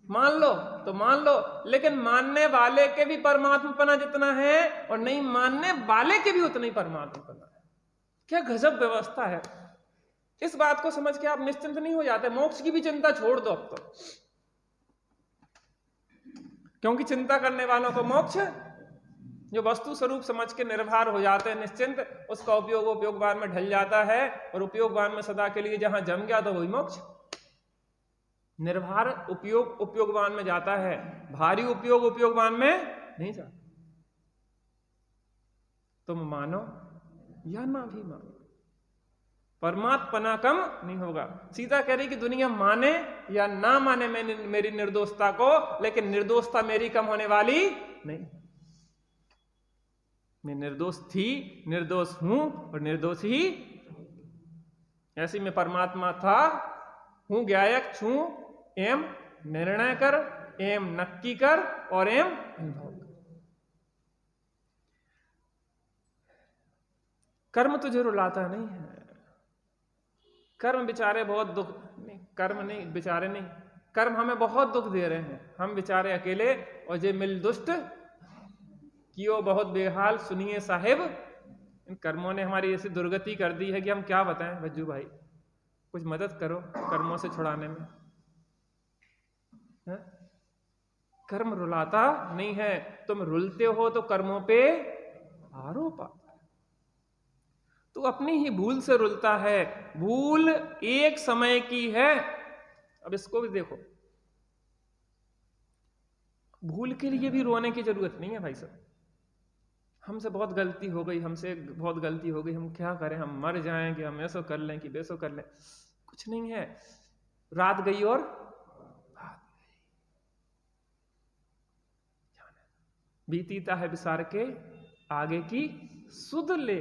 मान लो तो मान लो, लेकिन मानने वाले के भी परमात्मपना जितना है और नहीं मानने वाले के भी उतना ही परमात्मपना है। क्या गजब व्यवस्था है। इस बात को समझ के आप निश्चिंत नहीं हो जाते, मोक्ष की भी चिंता छोड़ दो अब तो, क्योंकि चिंता करने वालों को मोक्ष, जो वस्तु स्वरूप समझ के निर्भर हो जाते हैं निश्चिंत, उसका उपयोग उपयोगवान में ढल जाता है और उपयोगवान में सदा के लिए जहां जम गया तो वही मोक्ष। निर्भर उपयोग उपयोगवान में जाता है, भारी उपयोग उपयोगवान में नहीं जाता। तुम मानो या ना भी मानो, परमात्मना कम नहीं होगा। सीता कह रही कि दुनिया माने या ना माने मेरी निर्दोषता को, लेकिन निर्दोषता मेरी कम होने वाली नहीं। मैं निर्दोष थी, निर्दोष हूं और निर्दोष ही ऐसी मैं परमात्मा था, हूं ज्ञायक छूं एम निर्णय कर, एम नक्की कर और एम अनुभव कर। कर्म तुझे रुलाता नहीं है। कर्म बेचारे बहुत दुख नहीं, कर्म नहीं बेचारे नहीं, कर्म हमें बहुत दुख दे रहे हैं। हम बेचारे अकेले और जे मिल दुष्ट कियो बहुत बेहाल, सुनिए साहिब। इन कर्मों ने हमारी ऐसी दुर्गति कर दी है कि हम क्या बताएं। बज्जू भाई कुछ मदद करो कर्मों से छुड़ाने में। है? कर्म रुलाता नहीं है, तुम रुलते हो तो कर्मों पे आरोप आता है। तू अपनी ही भूल से रुलता है, भूल एक समय की है। अब इसको भी देखो, भूल के लिए भी रोने की जरूरत नहीं है भाई साहब। हमसे बहुत गलती हो गई, हमसे बहुत गलती हो गई, हम क्या करें, हम मर जाएंगे, हम ऐसा कर लें कि वैसा कर लें। कुछ नहीं है, रात गई और बीतीता है विसार के आगे की सुध ले।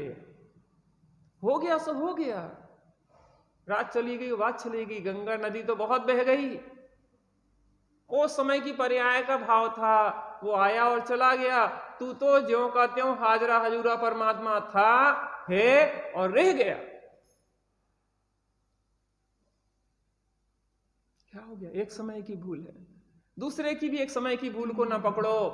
हो गया सो हो गया, रात चली गई, बात चली गई, गंगा नदी तो बहुत बह गई। वो समय की पर्याय का भाव था, वो आया और चला गया। तू तो ज्यों का त्यों हाजरा हजूरा परमात्मा था, है और रह गया। क्या हो गया? एक समय की भूल है। दूसरे की भी एक समय की भूल को ना पकड़ो,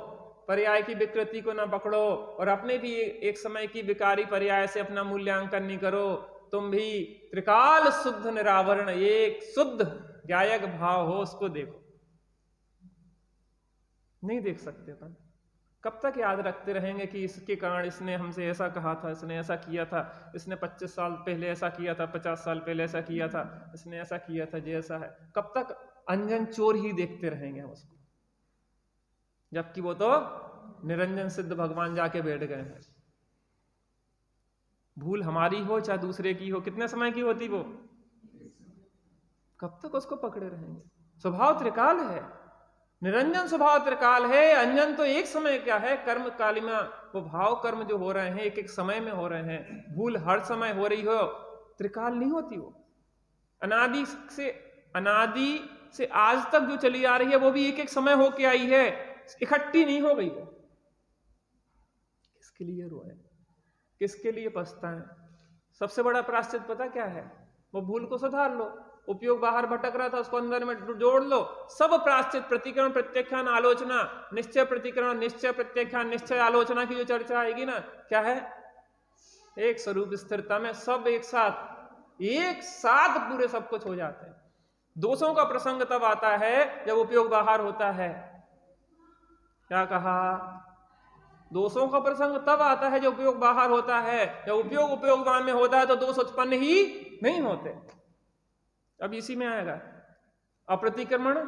पर्याय की विकृति को ना पकड़ो, और अपने भी एक समय की विकारी पर्याय से अपना मूल्यांकन नहीं करो। तुम भी त्रिकाल शुद्ध निरावरण एक शुद्ध गायक भाव हो, उसको देखो। नहीं देख सकते अपन। कब तक याद रखते रहेंगे कि इसके कारण इसने हमसे ऐसा कहा था, इसने ऐसा किया था, इसने 25 साल पहले ऐसा किया था, 50 साल पहले ऐसा किया था, इसने ऐसा किया था, जैसा है। कब तक अंजन चोर ही देखते रहेंगे हम उसको, जबकि वो तो निरंजन सिद्ध भगवान जाके बैठ गए हैं। भूल हमारी हो चाहे दूसरे की हो, कितने समय की होती वो, कब तक उसको पकड़े रहेंगे? स्वभाव त्रिकाल है, निरंजन स्वभाव त्रिकाल है। अंजन तो एक समय क्या है, कर्म कालिमा, वो भाव कर्म जो हो रहे हैं एक एक समय में हो रहे हैं। भूल हर समय हो रही हो, त्रिकाल नहीं होती वो। अनादि से आज तक जो चली आ रही है वो भी एक एक समय होके आई है, इकट्ठी नहीं हो गई वो। किसके लिए रोए, किसके लिए पछताएं? सबसे बड़ा प्रायश्चित पता क्या है? वो भूल को सुधार लो। उपयोग बाहर भटक रहा था, उसको अंदर में जोड़ लो। सब प्रायश्चित, प्रतिक्रमण, प्रत्याख्यान, आलोचना, निश्चय प्रतिक्रमण, निश्चय प्रत्याख्यान, निश्चय आलोचना की जो चर्चा आएगी ना, क्या है? एक स्वरूप स्थिरता में सब एक साथ पूरे सब कुछ हो जाते हैं। दोषों का प्रसंग तब आता है जब उपयोग बाहर होता है। क्या कहा? दोषों का प्रसंग तब आता है जब उपयोग बाहर होता है। जब उपयोग उपयोगवान में होता है तो दोष उत्पन्न ही नहीं होते। अब इसी में आएगा अप्रतिक्रमण,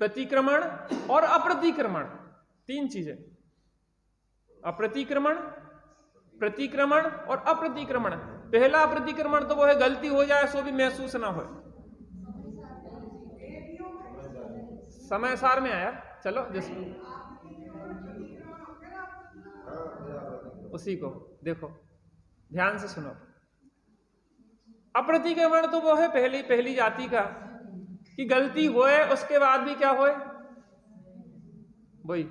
प्रतिक्रमण और अप्रतिक्रमण, तीन चीजें। अप्रतिक्रमण, प्रतिक्रमण और अप्रतिक्रमण। पहला अप्रतिक्रमण तो वो है गलती हो जाए सो भी महसूस ना हो। समय सार में आया, चलो जिस उसी को देखो, ध्यान से सुनो। अप्रतिक्रमण तो वो है पहली जाति का, कि गलती होए उसके बाद भी क्या होए, वही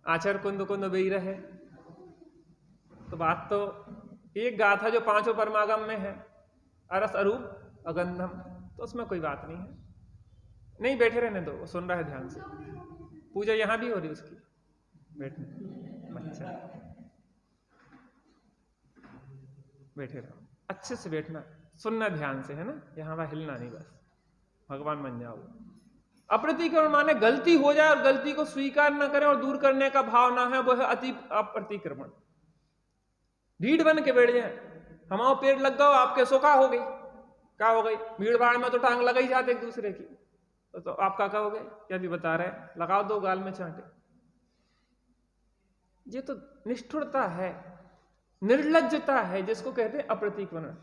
आचर कुंद कुंद बेई रहे। तो बात तो एक गाथा जो पांचों परमागम में है, अरस अरूप अगंधम, तो उसमें कोई बात नहीं है। नहीं, बैठे रहने दो, वो सुन रहा है ध्यान से। पूजा यहां भी हो रही उसकी, बैठने, अच्छा बैठे रहो, अच्छे से बैठना, सुनना ध्यान से, है ना? यहां वहां हिलना नहीं, बस भगवान बन जाओ। अप्रतिक्रमण माने गलती हो जाए और गलती को स्वीकार न करें और दूर करने का भाव ना है, वो है अति अप्रतिक्रमण। ढीठ बन के बैठ जाए, हमारा पेड़ लग गया, आपके सोखा हो गई, क्या हो गई? भीड़ भाड़ में तो टांग लगा ही जाते एक दूसरे की, तो आप क्या कहोगे? क्या भी बता रहे, लगाओ दो गाल में चांटे। ये तो निष्ठुरता है, निर्लज्जता है, जिसको कहते हैं अप्रतिक्रमण।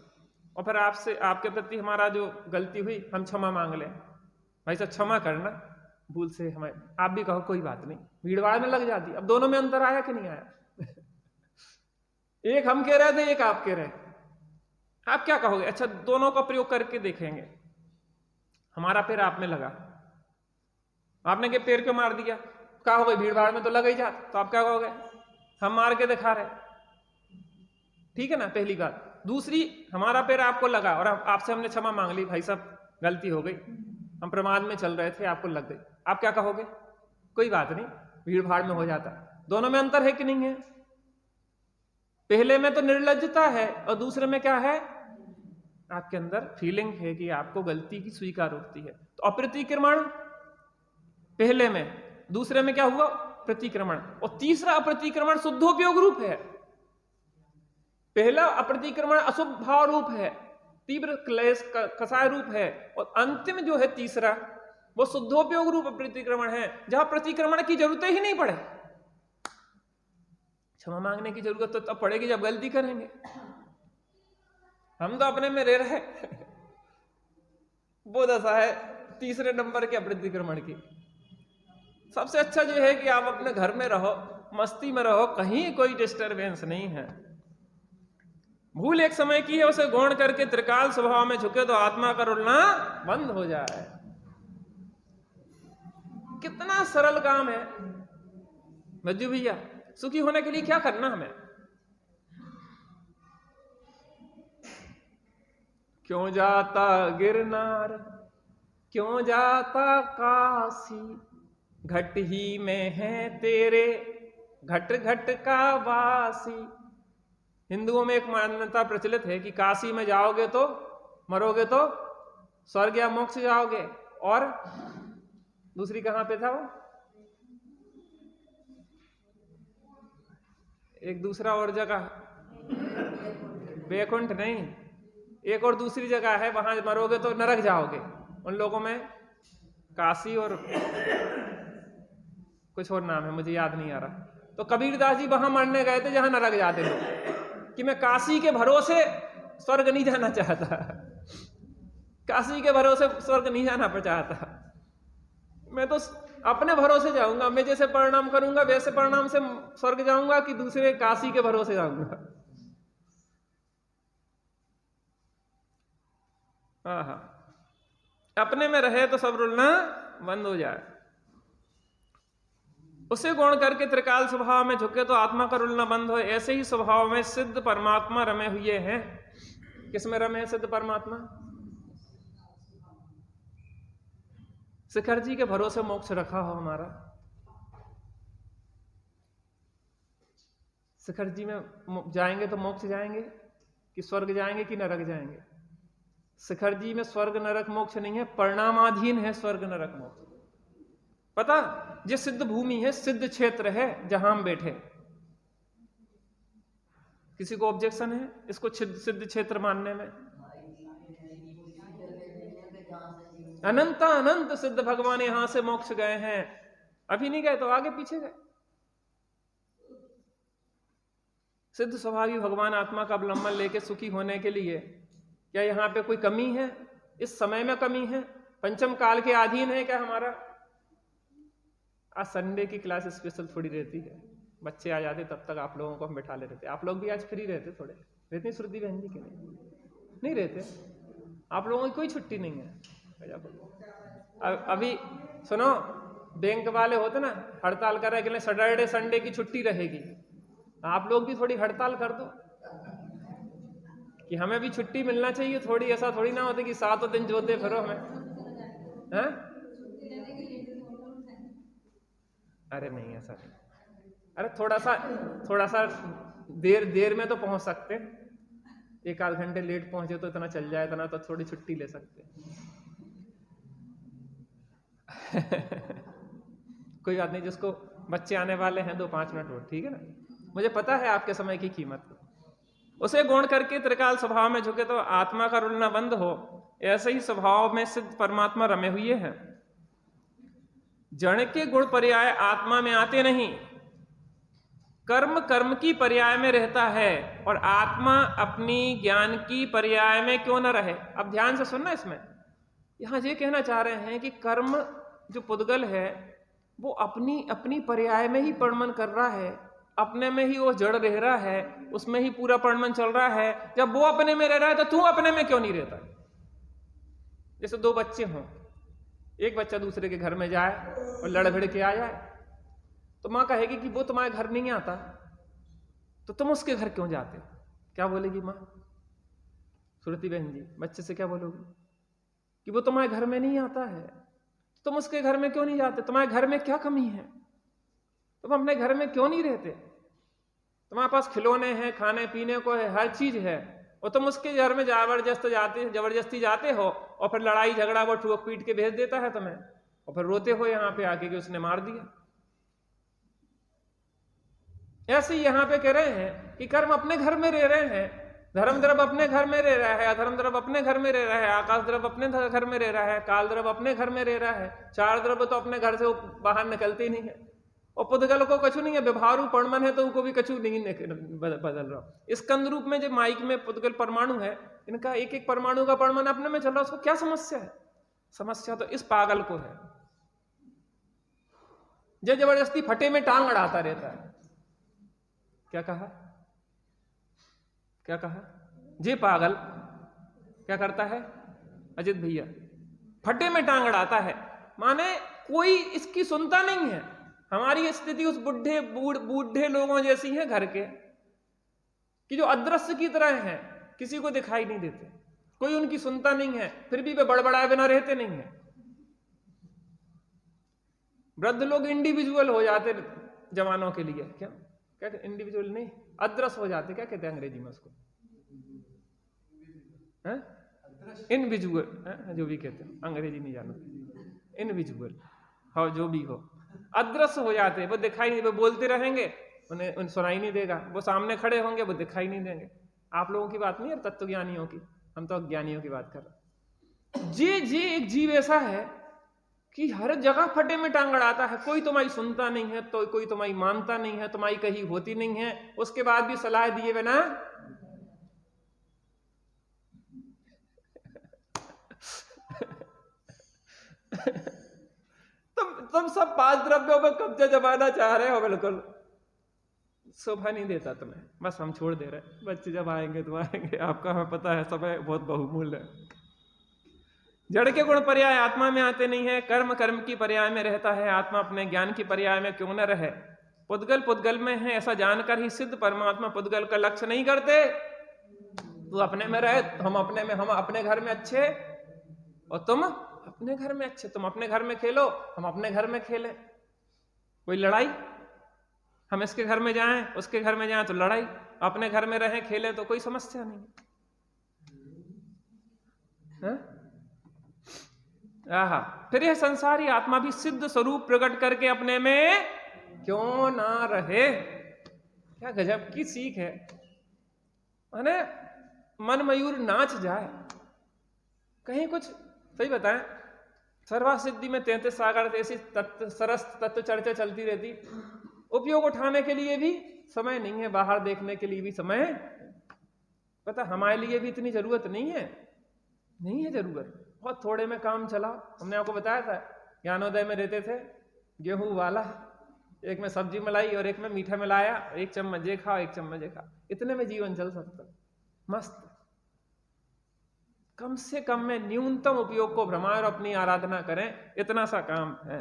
और फिर आपसे, आपके प्रति हमारा जो गलती हुई, हम क्षमा मांग लें, भाई साहब क्षमा करना, भूल से हमें, आप भी कहो कोई बात नहीं, भीड़ भाड़ में लग जाती। अब दोनों में अंतर आया कि नहीं आया? एक हम कह रहे थे, एक आप कह रहे हैं, आप क्या कहोगे? अच्छा, दोनों का प्रयोग करके देखेंगे। हमारा पैर आप में लगा, आपने के पैर क्यों मार दिया? क्या हो गई? भीड़ भाड़ में तो लग ही जाता, तो आप क्या कहोगे? हम मार के दिखा रहे, ठीक है ना? पहली बात। दूसरी, हमारा पैर आपको लगा और आपसे हमने क्षमा मांग ली, भाई साहब गलती हो गई, हम प्रमाद में चल रहे थे, आपको लग गई, आप क्या कहोगे? कोई बात नहीं, भीड़ भाड़ में हो जाता। दोनों में अंतर है कि नहीं है? पहले में तो निर्लज्जता है और दूसरे में क्या है? आपके अंदर फीलिंग है कि आपको गलती की स्वीकार होती है। तो अप्रतिक्रमण पहले में, दूसरे में क्या हुआ? प्रतिक्रमण। और तीसरा अप्रतिक्रमण शुद्धोपयोग रूप है। पहला अप्रतिक्रमण अशुभ भाव रूप है, तीव्र क्लेश कसाय रूप है, और अंतिम जो है तीसरा, वो शुद्धोपयोग रूप प्रतिक्रमण है, जहां प्रतिक्रमण की जरूरत ही नहीं पड़े। क्षमा मांगने की जरूरत तो तब पड़ेगी जब गलती करेंगे। हम तो अपने में रह रहे वो दशा है तीसरे नंबर के अप्रतिक्रमण की। सबसे अच्छा जो है कि आप अपने घर में रहो, मस्ती में रहो, कहीं कोई डिस्टरबेंस नहीं है। भूल एक समय की है, उसे गौण करके त्रिकाल स्वभाव में झुके तो आत्मा का रुलना बंद हो जाए। कितना सरल काम है मज्जू भैया। सुखी होने के लिए क्या करना हमें? क्यों जाता गिरनार, क्यों जाता काशी, घट ही में है तेरे घट घट का वासी। हिंदुओं में एक मान्यता प्रचलित है कि काशी में जाओगे तो मरोगे तो स्वर्ग या मोक्ष जाओगे, और दूसरी कहां पे था वो, एक दूसरा और जगह, वैकुंठ नहीं, एक और दूसरी जगह है, वहां मरोगे तो नरक जाओगे। उन लोगों में काशी और कुछ और नाम है, मुझे याद नहीं आ रहा। तो कबीरदास जी वहां मरने गए थे जहां नरक जाते लोग, कि मैं काशी के भरोसे स्वर्ग नहीं जाना चाहता, काशी के भरोसे स्वर्ग नहीं जाना चाहता, मैं तो अपने भरोसे जाऊंगा। मैं जैसे परिणाम करूंगा वैसे परिणाम से स्वर्ग जाऊंगा, कि दूसरे काशी के भरोसे जाऊंगा। हाँ, अपने में रहे तो सब रुलना बंद हो जाए। उसे गौण करके त्रिकाल स्वभाव में झुके तो आत्मा का रुलना बंद हो। ऐसे ही स्वभाव में सिद्ध परमात्मा रमे हुए हैं। किसमें रमे हैं सिद्ध परमात्मा? शिखर जी के भरोसे मोक्ष रखा हो हमारा। शिखर जी में जाएंगे तो मोक्ष जाएंगे, कि स्वर्ग जाएंगे, कि नरक जाएंगे? शिखर जी में स्वर्ग नरक मोक्ष नहीं है, परिणामाधीन है स्वर्ग नरक मोक्ष। पता, ये सिद्ध भूमि है, सिद्ध क्षेत्र है जहां हम बैठे। किसी को ऑब्जेक्शन है इसको सिद्ध क्षेत्र मानने में? अनंत अनंत सिद्ध भगवान यहां से मोक्ष गए हैं। अभी नहीं गए तो आगे पीछे गए। सिद्ध स्वभावी भगवान आत्मा का अवलंबन लेके सुखी होने के लिए क्या यहां पे कोई कमी है? इस समय में कमी है? पंचम काल के अधीन है क्या हमारा? आज संडे की क्लास स्पेशल थोड़ी रहती है, बच्चे आ जाते तब तक आप लोगों को हम बैठा ले रहते। आप लोग भी आज फ्री रहते, थोड़े रहती श्रुति बहन जी के नहीं रहते? आप लोगों की कोई छुट्टी नहीं है। अभी सुनो, बैंक वाले होते ना हड़ताल कर रहे, सैटरडे संडे की छुट्टी रहेगी। आप लोग भी थोड़ी हड़ताल कर दो कि हमें भी छुट्टी मिलना चाहिए थोड़ी। ऐसा थोड़ी ना होता कि 7 दिन जोते फिरो हमें, हैं? अरे नहीं, ऐसा नहीं। अरे थोड़ा सा देर में तो पहुंच सकते। 1-8 घंटे लेट पहुंचे तो इतना चल जाए, इतना तो थोड़ी छुट्टी ले सकते। कोई बात नहीं, जिसको बच्चे आने वाले हैं 2-5 मिनट और, ठीक है ना? मुझे पता है आपके समय की कीमत। उसे गौण करके त्रिकाल स्वभाव में झुके तो आत्मा का रुलना बंद हो। ऐसे ही स्वभाव में सिद्ध परमात्मा रमे हुए हैं। जड़ के गुण पर्याय आत्मा में आते नहीं, कर्म कर्म की पर्याय में रहता है, और आत्मा अपनी ज्ञान की पर्याय में क्यों न रहे? अब ध्यान से सुनना, इसमें यहां ये कहना चाह रहे हैं कि कर्म जो पुद्गल है वो अपनी अपनी पर्याय में ही परिणमन कर रहा है, अपने में ही वो जड़ रह रहा है, उसमें ही पूरा परिणमन चल रहा है। जब वो अपने में रह रहा है तो तू अपने में क्यों नहीं रहता? जैसे 2 बच्चे हों, एक बच्चा दूसरे के घर में जाए और लड़ भिड़ के आ जाए, तो मां कहेगी कि वो तुम्हारे घर नहीं आता, तो तुम उसके घर क्यों जाते? क्या बोलेगी मां? श्रुति बहन जी बच्चे से क्या बोलोगी? कि वो तुम्हारे घर में नहीं आता है, तुम उसके घर में क्यों नहीं जाते? तुम्हारे घर में क्या कमी है? तुम अपने घर में क्यों नहीं रहते? तुम्हारे पास खिलौने हैं, खाने पीने को है, हर चीज है, और तुम उसके घर में जबरदस्ती जाते हो, और फिर लड़ाई झगड़ा वो ठोक पीट के भेज देता है तुम्हें, और फिर रोते हो यहाँ पे आके कि उसने मार दिया। ऐसे ही यहाँ पे कह रहे हैं कि कर्म अपने घर में रह रहे हैं, धर्म द्रव्य अपने घर में रह रहा है, अधर्म द्रव्य अपने घर में रह रहा है, आकाश द्रव्य अपने घर में रह रहा है, काल द्रव्य अपने घर में रह रहा है। 4 द्रव्य तो अपने घर से बाहर निकलते ही नहीं है। और पुद्गल को कछु नहीं है, व्यवहारू परमन है तो उनको भी कछु नहीं बदल रहा। स्कंद रूप में जो माइक में पुद्गल परमाणु है, इनका एक एक परमाणु का परमाणु अपने में चल रहा है, उसको क्या समस्या है? समस्या तो इस पागल को है जो जबरदस्ती फटे में टांग अड़ाता रहता है। क्या कहा? क्या कहा? जे पागल क्या करता है अजित भैया? फटे में टांग अड़ाता है, माने कोई इसकी सुनता नहीं है। हमारी स्थिति उस बूढ़े लोगों जैसी है घर के, कि जो अदृश्य की तरह हैं, किसी को दिखाई नहीं देते, कोई उनकी सुनता नहीं है, फिर भी वे बड़बड़ाए बिना रहते नहीं है। वृद्ध लोग इंडिविजुअल हो जाते जवानों के लिए, क्या कहते? इंडिविजुअल नहीं, अदृश्य हो जाते। क्या कहते हैं अंग्रेजी में उसको? इनविजुअल, जो भी कहते हैं, अंग्रेजी नहीं जानो, इनविजुअल हो, जो भी हो, अदृश्य हो जाते, वो दिखाई नहीं, वो बोलते रहेंगे, उन्हें सुनाई नहीं देगा, वो सामने खड़े होंगे, वो दिखाई नहीं देंगे। आप लोगों की बात नहीं है, तत्वज्ञानियों की, हम तो अज्ञानियों की बात कर रहे हैं। जे एक जीव ऐसा है कि हर जगह फटे में टांग अड़ाता है, कोई तुम्हारी सुनता नहीं है, तो कोई तुम्हारी मानता नहीं है, तुम्हारी कहीं होती नहीं है, उसके बाद भी सलाह दिए बिना तुम सब पांच द्रव्यों पर कब्जा जमाना चाह रहे हो। बिल्कुल शोभा नहीं देता तुम्हें, बस हम छोड़ दे रहे, बच्चे जब आएंगे तो आएंगे, आपका हमें पता है, समय बहुत बहुमूल्य है। जड़ के गुण पर्याय आत्मा में आते नहीं है, कर्म कर्म की पर्याय में रहता है, आत्मा अपने ज्ञान की पर्याय में क्यों न रहे। पुद्गल पुद्गल में है ऐसा जानकर ही सिद्ध परमात्मा पुद्गल का लक्ष्य नहीं करते। तू अपने में रहे, हम अपने में, हम अपने घर में अच्छे और तुम अपने घर में अच्छे, तुम अपने घर में खेलो, हम अपने घर में खेलें। कोई लड़ाई? हम इसके घर में जाएं, उसके घर में जाएं तो लड़ाई, अपने घर में रहें खेलें तो कोई समस्या नहीं है। आहा, फिर यह संसारी आत्मा भी सिद्ध स्वरूप प्रकट करके अपने में क्यों ना रहे। क्या गजब की सीख है, माने मन मयूर नाच जाए कहीं कुछ। सही बताएं, सर्वा सिद्धि में 33 सागर ऐसी सरस तत्व चर्चा चलती रहती, उपयोग उठाने के लिए भी समय नहीं है, बाहर देखने के लिए भी समय, पता हमारे लिए भी इतनी जरूरत नहीं है, नहीं है जरूरत, बहुत थोड़े में काम चला। हमने आपको बताया था, ज्ञानोदय में रहते थे, गेहूं वाला, एक में सब्जी मिलाई और एक में मीठा मिलाया, एक चम्मच ये खा, एक चम्मच ये खा, इतने में जीवन चल सकता, मस्त। कम से कम में न्यूनतम उपयोग को भ्रमाएं और अपनी आराधना करें, इतना सा काम है।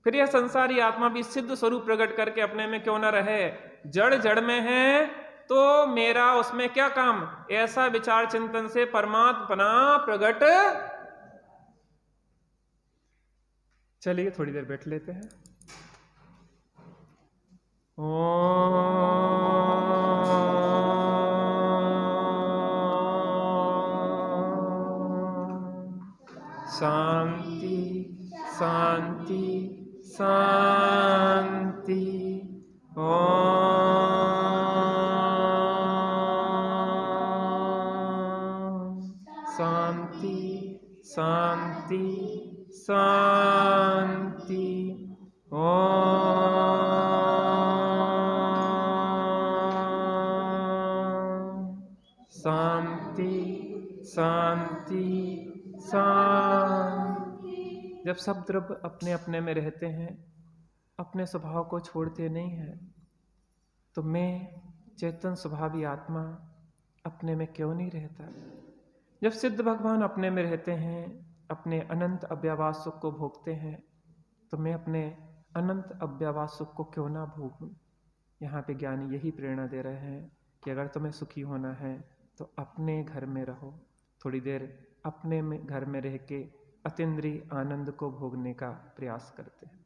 फिर यह संसारी आत्मा भी सिद्ध स्वरूप प्रकट करके अपने में क्यों न रहे। जड़ जड़ में है तो मेरा उसमें क्या काम, ऐसा विचार चिंतन से परमात्मा प्रकट। चलिए थोड़ी देर बैठ लेते हैं। शांति शांति शांति। शांति शांति शांति। शांति शांति शांति। जब सब द्रव्य अपने अपने में रहते हैं, अपने स्वभाव को छोड़ते नहीं हैं, तो मैं चेतन स्वभावी आत्मा अपने में क्यों नहीं रहता। जब सिद्ध भगवान अपने में रहते हैं, अपने अनंत अव्यवहार सुख को भोगते हैं, तो मैं अपने अनंत अव्यवहार सुख को क्यों ना भोगूं। यहाँ पे ज्ञानी यही प्रेरणा दे रहे हैं कि अगर तुम्हें सुखी होना है तो अपने घर में रहो, थोड़ी देर अपने में घर में रह के अतीन्द्रिय आनंद को भोगने का प्रयास करते हैं।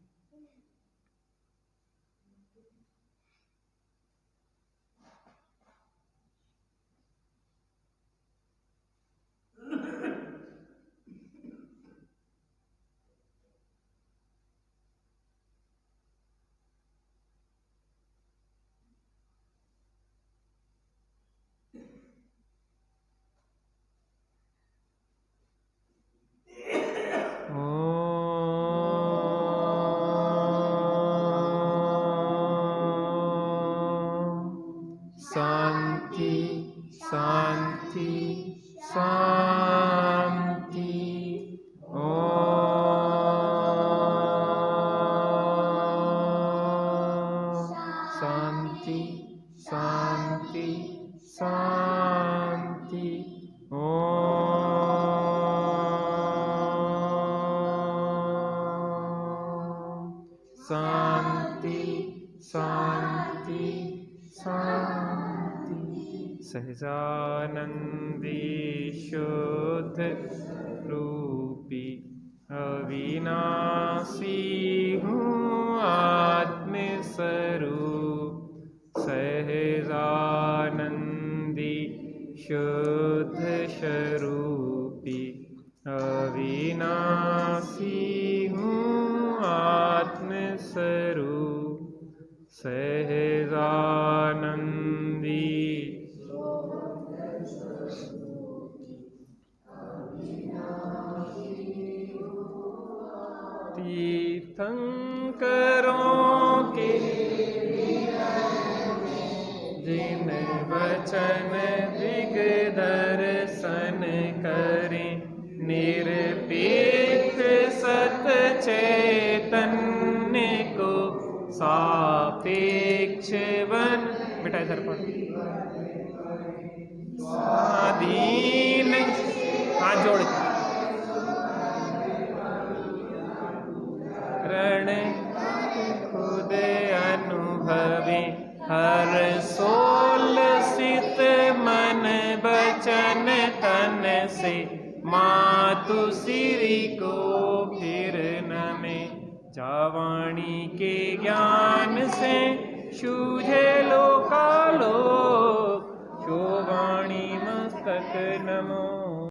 शांति शांति। शांति शांति शांति। शांति शांति शांति। सहजानंदी शुद्ध रूपी अविनाशी हूँ आत्मस्वरूप। सहजानंदी शुद्ध स्वरूपी अविनाशी हूँ आत्मस्वरूप। सहजानंदी तीर्थंकरों के जिन वचन दिग्दर्शन करें, निरपेक्ष सत चैतन्य को सापेक्ष बन। बेटा इधर पढ़। स्वाधीन हाथ जोड़ रण खुद अनुभवे, हर सोल सित मन बचन तन से मातु सिरि को फिर नमे। जावाणी के ज्ञान से शूझे लोकालोक, शोवाणी मस्तक नमो